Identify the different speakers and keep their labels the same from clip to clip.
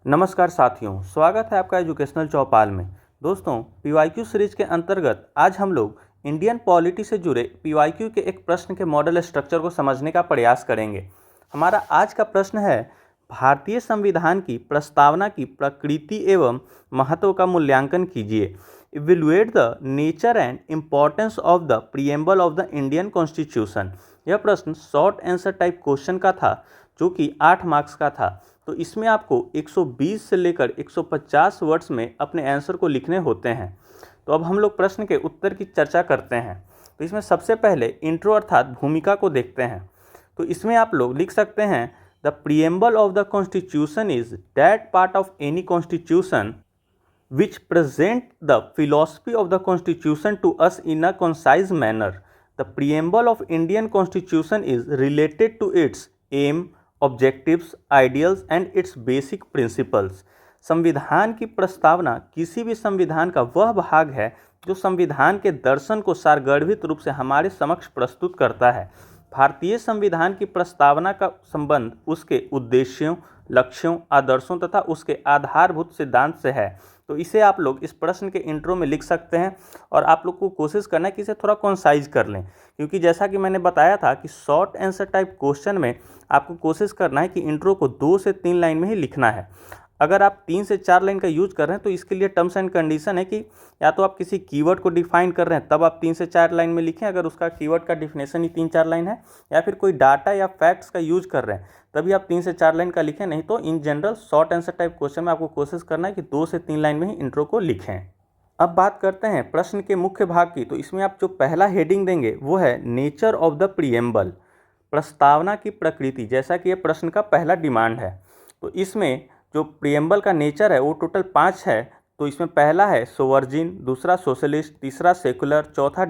Speaker 1: नमस्कार साथियों, स्वागत है आपका एजुकेशनल चौपाल में। दोस्तों, पीवाईक्यू सीरीज के अंतर्गत आज हम लोग इंडियन पॉलिटी से जुड़े पीवाईक्यू के एक प्रश्न के मॉडल स्ट्रक्चर को समझने का प्रयास करेंगे। हमारा आज का प्रश्न है, भारतीय संविधान की प्रस्तावना की प्रकृति एवं महत्व का मूल्यांकन कीजिए। Evaluate the nature and importance of the preamble of the Indian constitution. यह प्रश्न शॉर्ट आंसर टाइप क्वेश्चन का था, जो कि 8 मार्क्स का था। तो इसमें आपको 120 से लेकर 150 वर्ड्स में अपने आंसर को लिखने होते हैं। तो अब हम लोग प्रश्न के उत्तर की चर्चा करते हैं। तो इसमें सबसे पहले इंट्रो अर्थात भूमिका को देखते हैं। तो इसमें आप लोग लिख सकते हैं, the preamble of the constitution is that part of any constitution which present the philosophy of the constitution to us in a concise manner. The preamble of Indian constitution is related to its aim, objectives, ideals and its basic principles. संविधान की प्रस्तावना किसी भी संविधान का वह भाग है जो संविधान के दर्शन को सारगर्भित रूप से हमारे समक्ष प्रस्तुत करता है। भारतीय संविधान की प्रस्तावना का संबंध उसके उद्देश्यों, लक्ष्यों, आदर्शों तथा उसके आधारभूत सिद्धांत से है। तो इसे आप लोग इस प्रश्न के इंट्रो में लिख सकते हैं और आप लोग को कोशिश करना है कि इसे थोड़ा कॉन्साइज कर लें, क्योंकि जैसा कि मैंने बताया था कि शॉर्ट आंसर टाइप क्वेश्चन में आपको कोशिश करना है कि इंट्रो को 2 से 3 लाइन में ही लिखना है। अगर आप 3 से 4 लाइन का यूज कर रहे हैं तो इसके लिए टर्म्स एंड कंडीशन है कि या तो आप किसी कीवर्ड को डिफाइन कर रहे हैं तब आप 3 से 4 लाइन में लिखें, अगर उसका कीवर्ड का डिफिनेशन ही 3-4 लाइन है, या फिर कोई डाटा या फैक्ट्स का यूज कर रहे हैं तभी आप 3 से 4 लाइन का लिखें। नहीं तो in general short answer type question में आपको कोशिश करना है कि 2 से 3 लाइन में ही इंट्रो को लिखें। अब बात करते हैं प्रश्न के मुख्य भाग की। तो इसमें आप जो पहला हेडिंग देंगे वो है नेचर ऑफ द प्रीएम्बल, प्रस्तावना की प्रकृति, जैसा कि ये प्रश्न का पहला डिमांड है। तो इसमें जो प्रीएम्बल का नेचर है वो टोटल 5 है। तो इसमें पहला है सोवर्जिन, दूसरा सोशलिस्ट, तीसरा सेकुलर, चौथा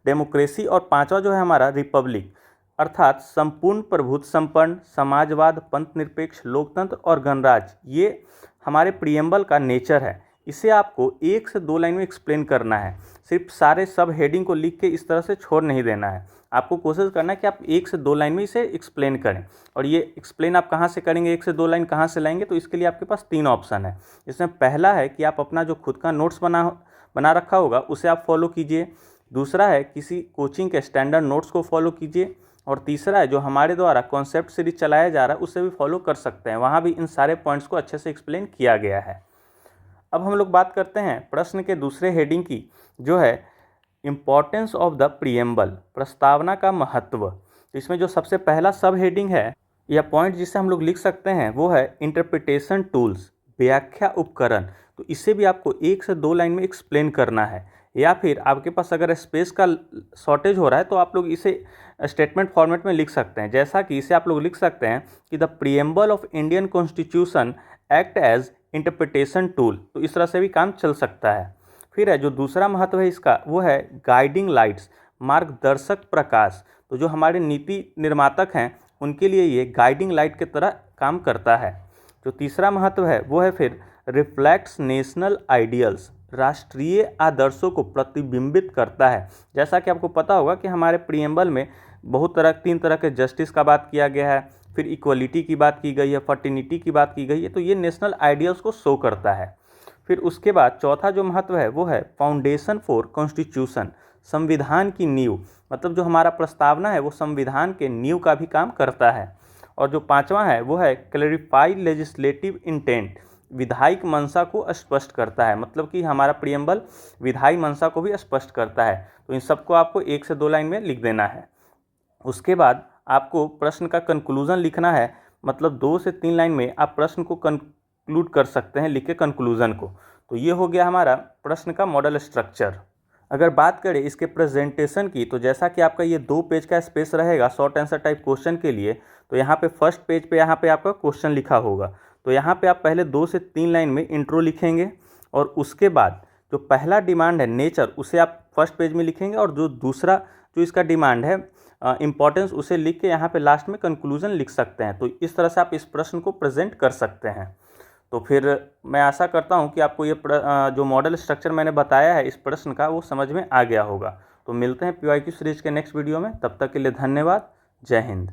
Speaker 1: डेमोक्रेसी और पांचवा जो है हमारा रिपब्लिक, अर्थात संपूर्ण प्रभुत्व संपन्न, समाजवाद, पंथ निरपेक्ष, लोकतंत्र और गणराज्य। ये हमारे प्रीएम्बल का नेचर है। इसे आपको 1 से 2 लाइन में एक्सप्लेन करना है। सिर्फ सारे सब हेडिंग को लिख के इस तरह से छोड़ नहीं देना है। आपको कोशिश करना है कि आप 1 से 2 लाइन में इसे एक्सप्लेन करें। और ये एक्सप्लेन आप कहाँ से करेंगे, 1 से 2 लाइन कहाँ से लाएंगे? तो इसके लिए आपके पास 3 ऑप्शन है। इसमें पहला है कि आप अपना जो खुद का नोट्स बना रखा होगा उसे आप फॉलो कीजिए। दूसरा है किसी कोचिंग के स्टैंडर्ड नोट्स को फॉलो कीजिए। और तीसरा है जो हमारे द्वारा कॉन्सेप्ट सीरीज चलाया जा रहा है उसे भी फॉलो कर सकते हैं, वहाँ भी इन सारे पॉइंट्स को अच्छे से एक्सप्लेन किया गया है। अब हम लोग बात करते हैं प्रश्न के दूसरे हेडिंग की, जो है इम्पॉर्टेंस ऑफ द प्रीएम्बल, प्रस्तावना का महत्व। तो इसमें जो सबसे पहला सब हेडिंग है या पॉइंट जिसे हम लोग लिख सकते हैं वो है इंटरप्रिटेशन टूल्स, व्याख्या उपकरण। तो इसे भी आपको 1 से 2 लाइन में एक्सप्लेन करना है, या फिर आपके पास अगर स्पेस का शॉर्टेज हो रहा है तो आप लोग इसे स्टेटमेंट फॉर्मेट में लिख सकते हैं। जैसा कि इसे आप लोग लिख सकते हैं कि the preamble of Indian constitution act as interpretation tool. तो इस तरह से भी काम चल सकता है। फिर है जो दूसरा महत्व है इसका, वो है गाइडिंग लाइट्स, मार्गदर्शक प्रकाश। तो जो हमारे नीति निर्मातक हैं उनके लिए ये गाइडिंग लाइट की तरह काम करता है। जो तीसरा महत्व है वो है फिर रिफ्लेक्ट्स नेशनल आइडियल्स, राष्ट्रीय आदर्शों को प्रतिबिंबित करता है। जैसा कि आपको पता होगा कि हमारे प्रीएम्बल में 3 तरह के जस्टिस का बात किया गया है, फिर इक्वलिटी की बात की गई है, फर्टिनिटी की बात की गई है। तो ये नेशनल आइडियल्स को शो करता है। फिर उसके बाद चौथा जो महत्व है वो है फाउंडेशन फॉर कॉन्स्टिट्यूशन, संविधान की नींव। मतलब जो हमारा प्रस्तावना है वो संविधान के नींव का भी काम करता है। और जो पांचवा है वो है क्लैरिफाई लेजिस्लेटिव इंटेंट, विधायिक मंशा को स्पष्ट करता है। मतलब कि हमारा प्रीएम्बल विधायी मंशा को भी स्पष्ट करता है। तो इन सबको आपको 1 से 2 लाइन में लिख देना है। उसके बाद आपको प्रश्न का कंक्लूजन लिखना है। मतलब 2 से 3 लाइन में आप प्रश्न को कंक्लूड कर सकते हैं, लिख के कंक्लूजन को। तो ये हो गया हमारा प्रश्न का मॉडल स्ट्रक्चर। अगर बात करें इसके प्रेजेंटेशन की, तो जैसा कि आपका ये 2 पेज का स्पेस रहेगा शॉर्ट आंसर टाइप क्वेश्चन के लिए, तो यहाँ पे फर्स्ट पेज पे यहाँ पे आपका क्वेश्चन लिखा होगा। तो यहाँ पे आप पहले 2 से 3 लाइन में इंट्रो लिखेंगे और उसके बाद जो पहला डिमांड है नेचर उसे आप फर्स्ट पेज में लिखेंगे, और जो दूसरा जो इसका डिमांड है इम्पॉर्टेंस उसे लिख के यहाँ पे लास्ट में कंक्लूजन लिख सकते हैं। तो इस तरह से आप इस प्रश्न को प्रेजेंट कर सकते हैं। तो फिर मैं आशा करता हूँ कि आपको ये जो मॉडल स्ट्रक्चर मैंने बताया है इस प्रश्न का वो समझ में आ गया होगा। तो मिलते हैं पीवाईक्यू सीरीज के नेक्स्ट वीडियो में। तब तक के लिए धन्यवाद। जय हिंद।